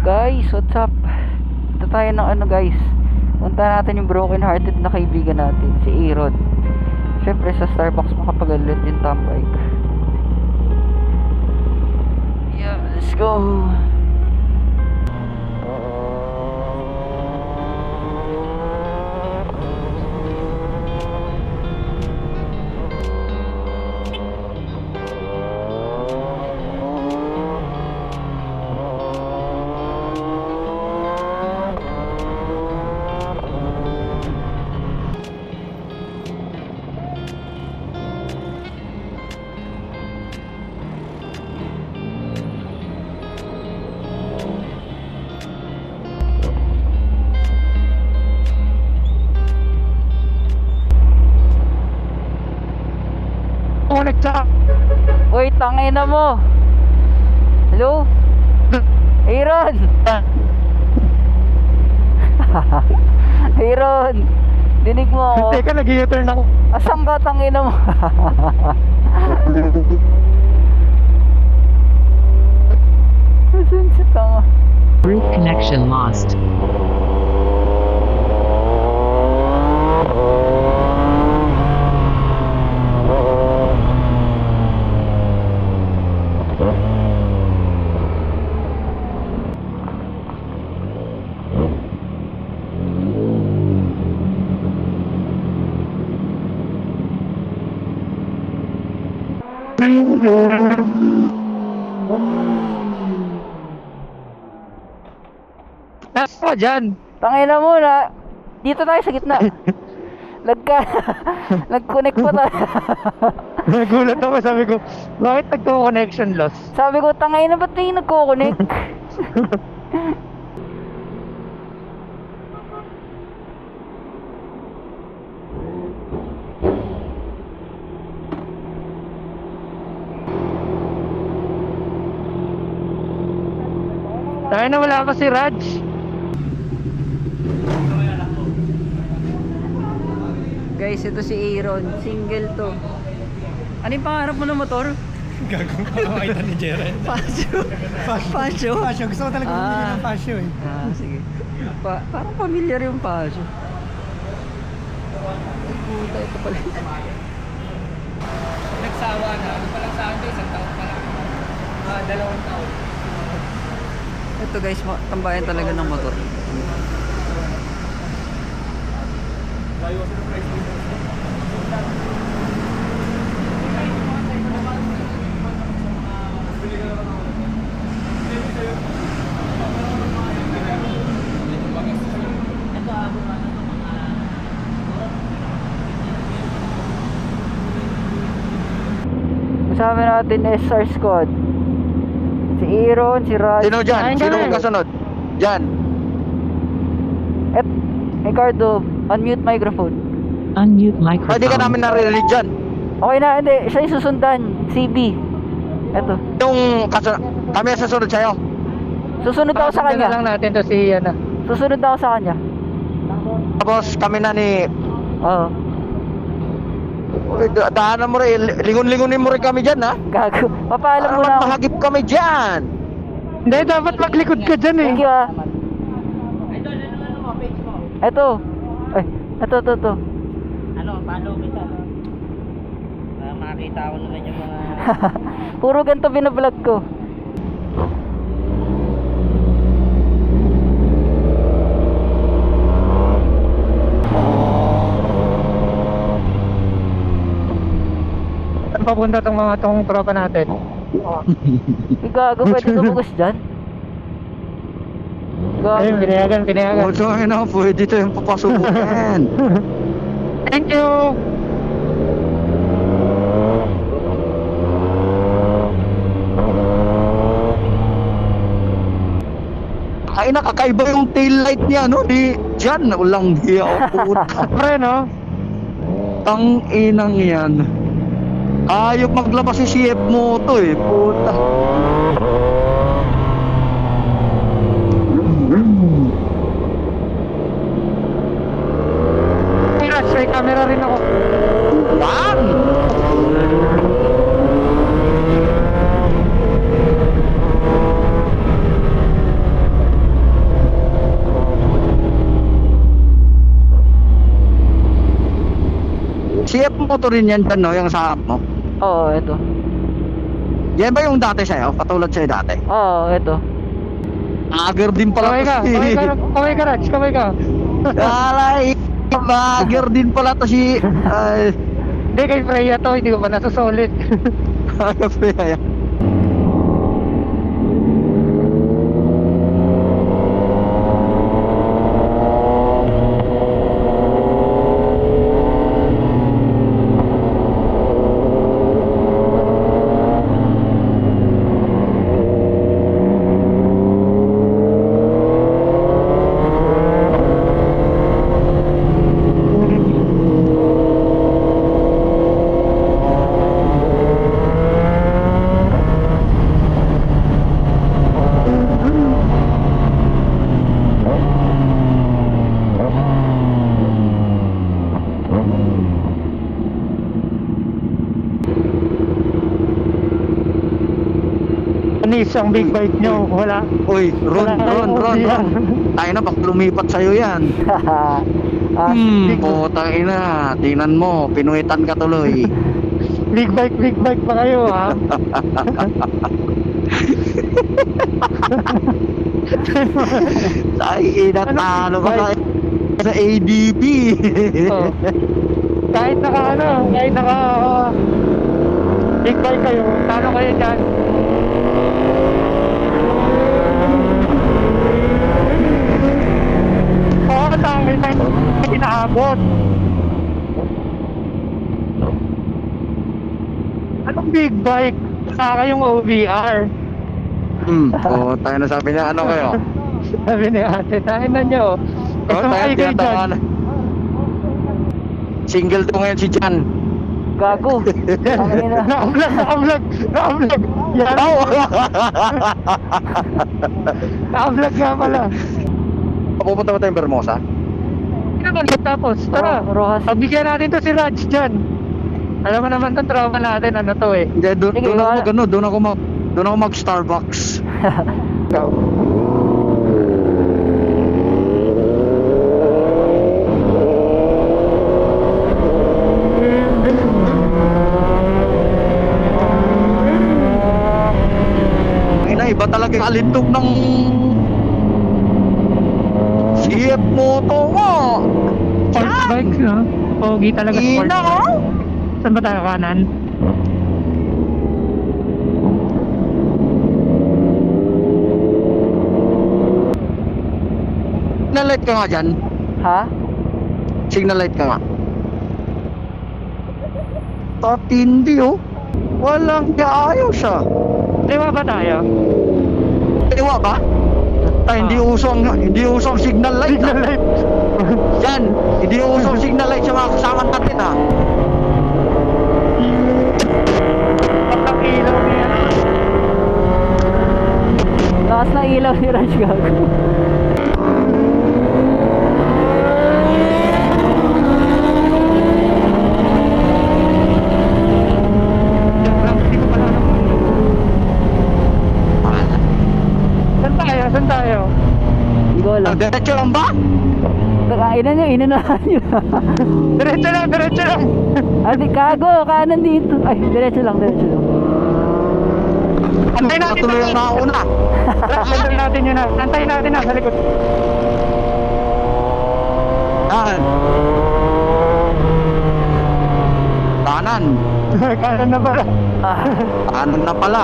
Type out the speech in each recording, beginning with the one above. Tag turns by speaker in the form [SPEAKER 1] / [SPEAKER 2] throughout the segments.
[SPEAKER 1] Guys, what's up? Ito tayo ng ano guys. Punta natin yung broken hearted na kaibigan natin, si Aaron. Syempre sa Starbucks makapagalit yung tambay. Yeah, let's go.
[SPEAKER 2] Connect sa...
[SPEAKER 1] Uy, tangina mo. Hello? Aaron! Aaron! Dinig mo ako.
[SPEAKER 2] Teka, nag-u-turn ako.
[SPEAKER 1] Asan ka, tangina mo? Asan si tanga?
[SPEAKER 3] Group connection lost.
[SPEAKER 2] Nasa dyan.
[SPEAKER 1] Tangina mo na. Dito tayo sa gitna. Nag-connect pa tayo.
[SPEAKER 2] Nagulat ako, sabi ko, bakit nagko-connection loss?
[SPEAKER 1] Sabi ko, tangina ba't tayo nagko-connect?
[SPEAKER 2] Tayo na wala pa si Raj.
[SPEAKER 1] Guys, ito si Aaron. Single to. Ano yung pangarap mo ng motor?
[SPEAKER 4] Gagawin pa kawaita ni Jeren.
[SPEAKER 1] Pasyo. Pasyo?
[SPEAKER 4] Pasyo, gusto ko talaga bumili ng pasyo eh.
[SPEAKER 1] Sige. Parang familiar yung Pasyo. Ay, puta, ito pala.
[SPEAKER 4] Nagsawa na, ano pa lang sa akin, isang taon pa lang. 2 taon.
[SPEAKER 1] Ito guys, tambayan talaga ng motor. Kasama natin SR Squad. Si Aaron, si Raj.
[SPEAKER 2] Sino dyan? Sino ang kasunod? Dyan.
[SPEAKER 1] At Ricardo, unmute microphone.
[SPEAKER 3] Unmute microphone.
[SPEAKER 2] Pwede ka namin naririnig dyan.
[SPEAKER 1] Okay na, hindi. Siya yung susundan. CB. Eto.
[SPEAKER 2] Yung kasunod, kami ang sasunod sa'yo.
[SPEAKER 1] Susunod ako sa
[SPEAKER 2] Pasundan na
[SPEAKER 1] kanya.
[SPEAKER 2] lang natin to si, ano.
[SPEAKER 1] Susunod ako sa kanya.
[SPEAKER 2] Tapos kami na ni...
[SPEAKER 1] Oo.
[SPEAKER 2] Daanan mo rin, lingon-lingonin mo rin kami dyan, ha?
[SPEAKER 1] Gago. Papaalam
[SPEAKER 2] Para
[SPEAKER 1] muna ako.
[SPEAKER 2] magmahagip kami dyan.
[SPEAKER 4] Hindi, dapat maglikod ka dyan eh.
[SPEAKER 1] Thank you ah. Eto. Ay, eto.
[SPEAKER 5] Ano, paano kita? Para makakita ko naman yung mga...
[SPEAKER 1] Puro ganito binablog ko.
[SPEAKER 2] Saan papunta tong tropa natin?
[SPEAKER 1] Ay, gago. Pwede tumugos dyan. Gago.
[SPEAKER 2] Ayun, pinayagan.
[SPEAKER 4] Oh, so ayun ako, pwede ito yung papasukin.
[SPEAKER 2] Thank you!
[SPEAKER 4] Ay, nakakaiba yung tail light niya, no? Di, dyan, walang hiya o puta.
[SPEAKER 2] Pre, no?
[SPEAKER 4] Tang inang yan. Ayop maglabas si CF Moto eh, puta.
[SPEAKER 2] May camera rin ako.
[SPEAKER 4] Bang! motor rin yan dyan, no? Yung sa mo.
[SPEAKER 1] Oo, ito.
[SPEAKER 4] Yan ba yung dati sa'yo? Katulad sa'yo dati?
[SPEAKER 1] Oo, ito.
[SPEAKER 4] Agar din pala
[SPEAKER 2] Kamay ka,
[SPEAKER 4] to si...
[SPEAKER 2] kamay ka, Raj, kamay ka.
[SPEAKER 4] Alay, agar din pala to si... Ay,
[SPEAKER 2] Hindi, kay Freya to, hindi ko pa nasusolid.
[SPEAKER 4] Freya.
[SPEAKER 2] Anis, ang big bike nyo, wala.
[SPEAKER 4] Uy, Ron. Tayo na, bak lumipat sa'yo yan.
[SPEAKER 2] big-
[SPEAKER 4] Putang ina. Tingnan mo, pinuwitan ka tuloy.
[SPEAKER 2] Big bike pa kayo, ha?
[SPEAKER 4] Ay, inatalo ka sa ADB.
[SPEAKER 2] Oh. Kahit naka big bike kayo, talo kayo dyan. Oo, dami na inaabot. Anong big bike? Saka yung OVR.
[SPEAKER 4] Tayo na sabi niya, ano kayo?
[SPEAKER 2] Sabi ni ate, tayo na nyo.
[SPEAKER 4] Oh, tayo tinatawa na. Single to ngayon si Jan.
[SPEAKER 1] Gago. Ang ina.
[SPEAKER 2] Naka-vlog. Yan. Naka-vlog nga pala.
[SPEAKER 4] Pupunta ba tayong Bermosa?
[SPEAKER 2] Tapos, tara.
[SPEAKER 1] Rojas.
[SPEAKER 2] Pagbigyan natin to si Raj dyan. Alam mo naman itong trauma natin, ano to eh.
[SPEAKER 4] Hindi,
[SPEAKER 1] Sige,
[SPEAKER 4] doon ako mag Starbucks.
[SPEAKER 2] Ikaw.
[SPEAKER 4] Iba talaga yung alindog ng CF Moto mo.
[SPEAKER 2] Sports bike, no? Pogi talaga sports
[SPEAKER 4] Ina,
[SPEAKER 2] bike.
[SPEAKER 4] oh.
[SPEAKER 2] Saan ba tayo kanan?
[SPEAKER 4] Signal light ka nga dyan.
[SPEAKER 1] Ha?
[SPEAKER 4] Signal light ka nga. Tatindi oh. Walang ayos ah.
[SPEAKER 2] Diba ba tayo?
[SPEAKER 4] Ewa ba? Ay, hindi usong signal light.
[SPEAKER 2] Signal light.
[SPEAKER 4] Yan, hindi usong signal light sa mga kasama natin ha.
[SPEAKER 2] Patang ilaw niya.
[SPEAKER 1] Lakas na ilaw ni Raj, gago.
[SPEAKER 2] Hindi ko pala alam. Saan tayo?
[SPEAKER 1] Hindi ko alam.
[SPEAKER 4] Diretso lang ba?
[SPEAKER 1] Kainan nyo, inunahan nyo.
[SPEAKER 2] Diretso lang.
[SPEAKER 1] Ate, kago, kanan dito. Ay, diretso lang.
[SPEAKER 2] Antayin natin
[SPEAKER 4] Patuloy ang nauna.
[SPEAKER 2] Antayin natin yun na. Antayin natin na sa likod.
[SPEAKER 4] Yan. Kanan.
[SPEAKER 2] Kanan na pala.
[SPEAKER 4] Kanan na pala.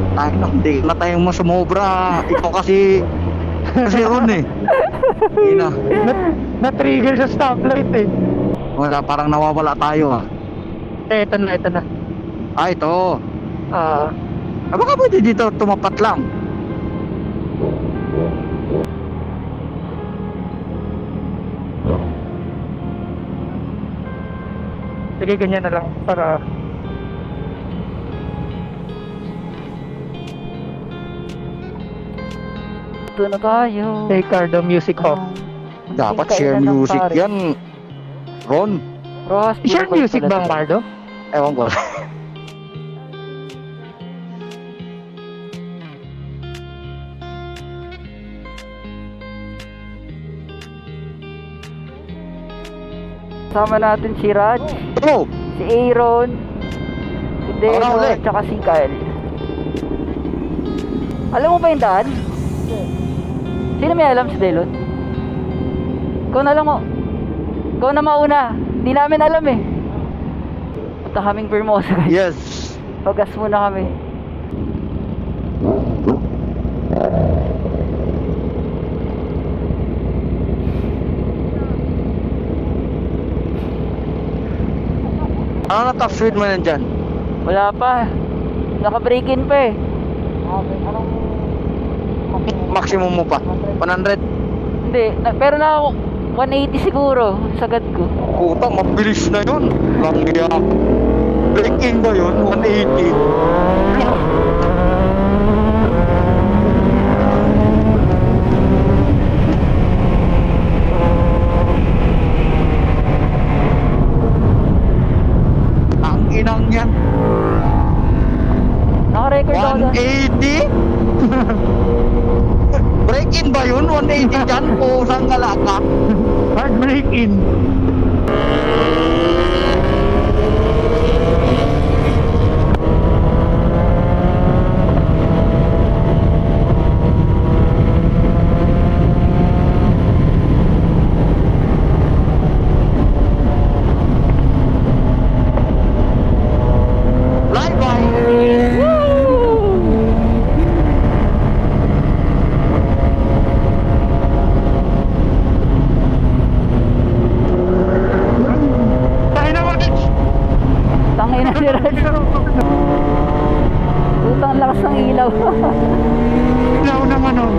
[SPEAKER 4] Tayo na, hindi na tayong masumobra. Ikaw kasi Ron eh. Ina.
[SPEAKER 2] Na-trigger sa stoplight eh.
[SPEAKER 4] Wala, parang nawawala tayo ah.
[SPEAKER 2] Ito na.
[SPEAKER 4] Ah, ito. Baka pwede dito tumapat lang.
[SPEAKER 2] Sige, ganyan na lang para...
[SPEAKER 1] Ito na tayo.
[SPEAKER 2] Hey, Cardo, music off.
[SPEAKER 4] Dapat
[SPEAKER 1] Kainan
[SPEAKER 4] share
[SPEAKER 1] ng
[SPEAKER 4] music
[SPEAKER 1] pare.
[SPEAKER 4] yan. Ron.
[SPEAKER 1] Rojas,
[SPEAKER 2] Share
[SPEAKER 1] puro
[SPEAKER 2] music
[SPEAKER 1] pala
[SPEAKER 2] ba ang
[SPEAKER 1] to.
[SPEAKER 2] Cardo?
[SPEAKER 4] Ewan ko.
[SPEAKER 1] Sama natin si Raj,
[SPEAKER 4] Oh,
[SPEAKER 1] si Si Aaron, si
[SPEAKER 4] Ako na uli.
[SPEAKER 1] Delo, tsaka si Kyle. Alam mo ba yung daan? Sino may alam si Delon? Ikaw na lang mo. Ikaw na mauna. Di namin alam eh. Punta kaming Vermosa guys.
[SPEAKER 4] Yes.
[SPEAKER 1] Pagas muna kami.
[SPEAKER 4] Ano na top speed mo nandyan?
[SPEAKER 1] Wala pa. Naka-break-in pa eh.
[SPEAKER 4] Maximum mo pa? 100?
[SPEAKER 1] Hindi. Pero na 180 siguro. Sagad ko.
[SPEAKER 4] Puta, mabilis na yun. Langya. Break-in ba yun? 180. Ang inang yan.
[SPEAKER 1] Naka-record ako doon.
[SPEAKER 4] 180? Break-in ba yun? 180 dyan? O saan ka?
[SPEAKER 2] Hard break in.
[SPEAKER 4] Fly by.
[SPEAKER 2] Tayo naman!
[SPEAKER 1] Tangin na ni Raj. Putang lakas ng ilaw.
[SPEAKER 2] Ilaw naman oh.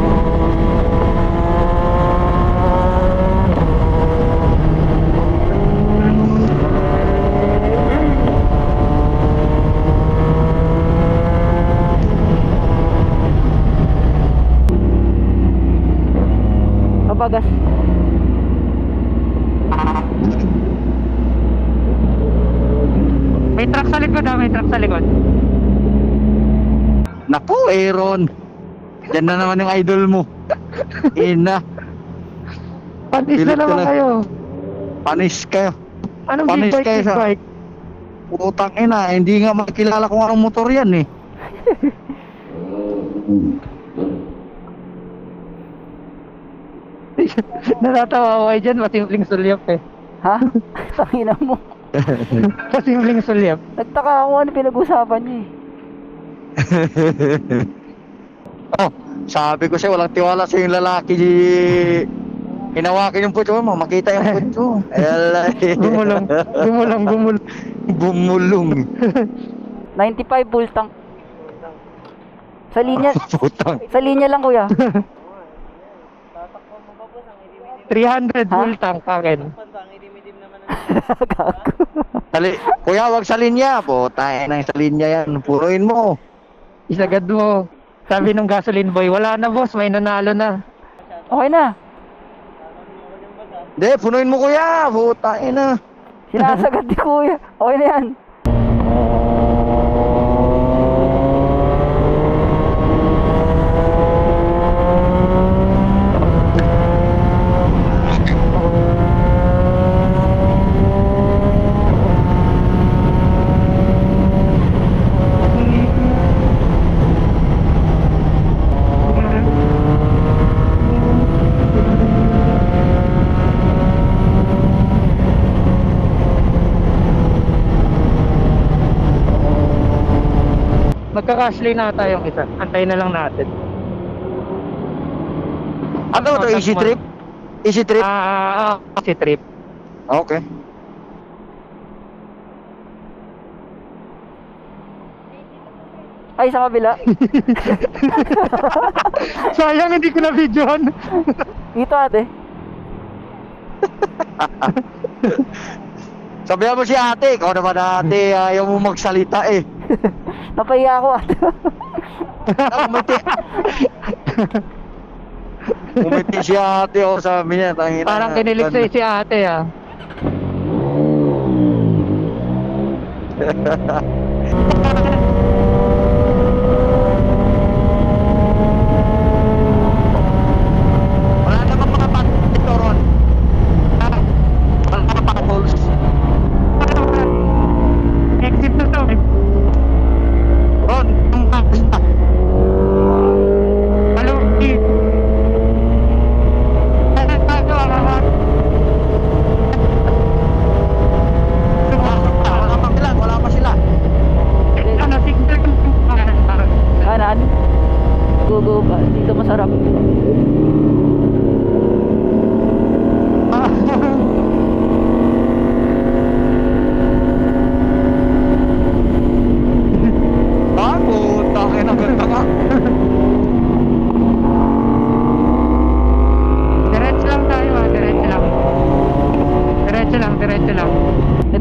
[SPEAKER 1] Papagas.
[SPEAKER 2] May truck sa likod ah, may truck sa likod.
[SPEAKER 4] Naku, Aaron. Yan na naman yung idol mo. Ina.
[SPEAKER 2] Panis na
[SPEAKER 4] Pilit ka
[SPEAKER 2] naman
[SPEAKER 4] na.
[SPEAKER 2] kayo.
[SPEAKER 4] Panis kayo.
[SPEAKER 2] Anong
[SPEAKER 4] Panis
[SPEAKER 2] big bike,
[SPEAKER 4] kayo
[SPEAKER 2] big
[SPEAKER 4] sa-
[SPEAKER 2] bike?
[SPEAKER 4] Putang ina, hindi nga makilala kung anong motor yan eh.
[SPEAKER 2] Natatawa ko kayo dyan, masimpleng sulyap eh.
[SPEAKER 1] Ha? Tangina mo.
[SPEAKER 2] Masimpleng sulyap.
[SPEAKER 1] Nagtaka ako ano pinag-usapan niyo eh.
[SPEAKER 4] Oh, sabi ko siya, walang tiwala sa yung lalaki. Hinawakin yung putyo mo, makita yung putyo. Ayala eh.
[SPEAKER 2] Gumulong, gumulong, gumulong.
[SPEAKER 4] Bumulong.
[SPEAKER 1] 95 full tank. Sa linya,
[SPEAKER 4] Putang.
[SPEAKER 1] sa linya lang kuya.
[SPEAKER 2] 300
[SPEAKER 1] Ha?
[SPEAKER 2] full tank akin.
[SPEAKER 1] Gago.
[SPEAKER 4] Kuya, wag sa linya. Puta, na sa linya yan. Puruin mo.
[SPEAKER 2] Isagad mo. Sabi nung gasoline boy, wala na boss, may nanalo na.
[SPEAKER 1] Okay na.
[SPEAKER 4] Hindi, punuin mo kuya. Puta, ina.
[SPEAKER 1] Sinasagad ni kuya. Okay na yan.
[SPEAKER 2] Magka-cashlay na tayong isa. Antayin na lang natin.
[SPEAKER 4] Ano to, easy trip? Easy trip?
[SPEAKER 2] Kasi trip.
[SPEAKER 4] Okay.
[SPEAKER 1] Ay, sa kabila.
[SPEAKER 2] Sayang hindi ko na videohan.
[SPEAKER 1] Dito ate.
[SPEAKER 4] Sabihan mo si ate, ikaw naman ate, ayaw mo magsalita eh.
[SPEAKER 1] Napahiya ako ate.
[SPEAKER 4] Umiti. Umiti si ate, oh, sabi niya. Tangina,
[SPEAKER 2] Parang kinilig sa si ate ah.
[SPEAKER 4] Wala naman mga patito ron. Wala mga potholes.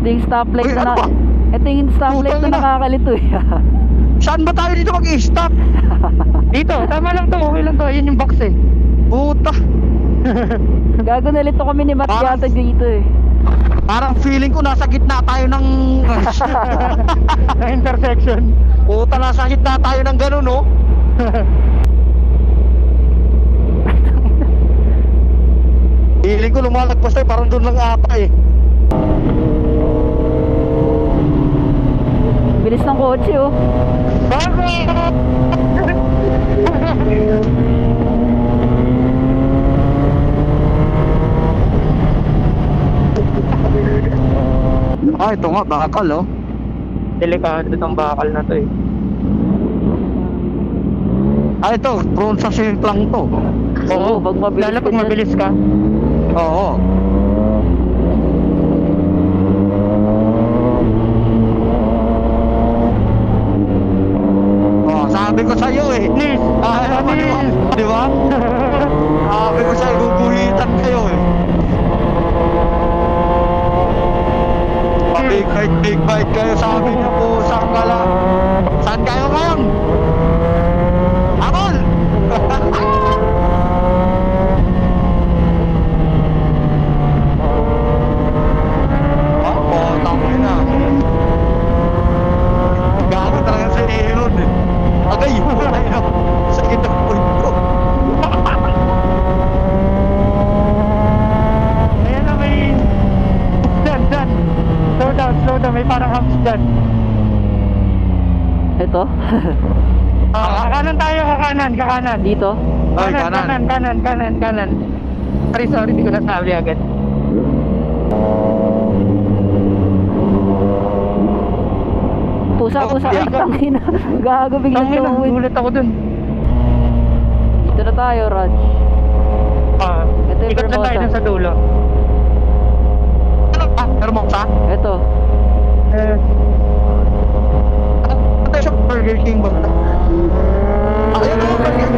[SPEAKER 1] yung stoplight
[SPEAKER 4] Uy,
[SPEAKER 1] na
[SPEAKER 4] ano ba?
[SPEAKER 1] ito yung stoplight
[SPEAKER 4] Putang
[SPEAKER 1] na
[SPEAKER 4] ina.
[SPEAKER 1] nakakalito eh.
[SPEAKER 4] Saan ba tayo dito mag-i-stop?
[SPEAKER 2] Dito, tama lang to. Okay lang to. Yun yung box eh.
[SPEAKER 4] Puta.
[SPEAKER 1] Gago, nalito kami ni Matt
[SPEAKER 4] Parang-
[SPEAKER 1] yata dito eh.
[SPEAKER 4] Parang feeling ko nasa gitna tayo ng...
[SPEAKER 2] Na intersection.
[SPEAKER 4] Puta, nasa gitna tayo ng gano'n, no? Feeling ko lumalagpas tayo, parang doon lang ata eh.
[SPEAKER 1] Bilis ng kotse oh.
[SPEAKER 2] Bakit?
[SPEAKER 4] Ah, ito nga, bakal, oh.
[SPEAKER 2] Delikado itong bakal na to eh.
[SPEAKER 4] Ah, ito, prone sa simplang to.
[SPEAKER 1] Oo, pag mabilis
[SPEAKER 2] Lalo
[SPEAKER 1] ka
[SPEAKER 2] pag
[SPEAKER 1] dyan.
[SPEAKER 2] mabilis ka.
[SPEAKER 4] Oo. Oh, sabi ko sa'yo eh.
[SPEAKER 2] Nis!
[SPEAKER 4] Ah, di ba? Di ba? Sabi ko sa'yo, guguhitan kayo eh. Big bike kayo, sabi niya po, saan ka lang? Saan kayo ngayon? Akol! Oh, tama na. Gago talaga si Aaron eh. Agay, ay no. Sakit ang point ko.
[SPEAKER 2] Ayan na may... Dyan. Slow down. May parang humps dyan.
[SPEAKER 1] Ito.
[SPEAKER 2] Kakanan tayo, kakanan.
[SPEAKER 1] Dito.
[SPEAKER 4] Ay, kanan.
[SPEAKER 2] Kanan. Sorry, di ko nasabi agad.
[SPEAKER 1] Pusa.
[SPEAKER 4] Oh,
[SPEAKER 1] Ay,
[SPEAKER 4] yeah.
[SPEAKER 1] tangina. Gago, biglang
[SPEAKER 2] Tangina,
[SPEAKER 1] tumuwid.
[SPEAKER 2] gulat ako dun.
[SPEAKER 1] Dito na tayo, Raj. Ito yung
[SPEAKER 2] Ikot na tayo
[SPEAKER 1] Formosa.
[SPEAKER 2] dun sa dulo.
[SPEAKER 4] Ano ba? Hermosa?
[SPEAKER 1] Ito.
[SPEAKER 4] Ano tayo sa Burger King ba? Ah, ayun, Burger King.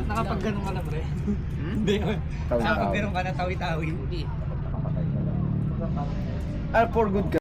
[SPEAKER 5] Nakapag ganun ka na, pre? Hindi. Nakapag ganun ka na, tawi-tawi. Hindi.
[SPEAKER 6] For good ka.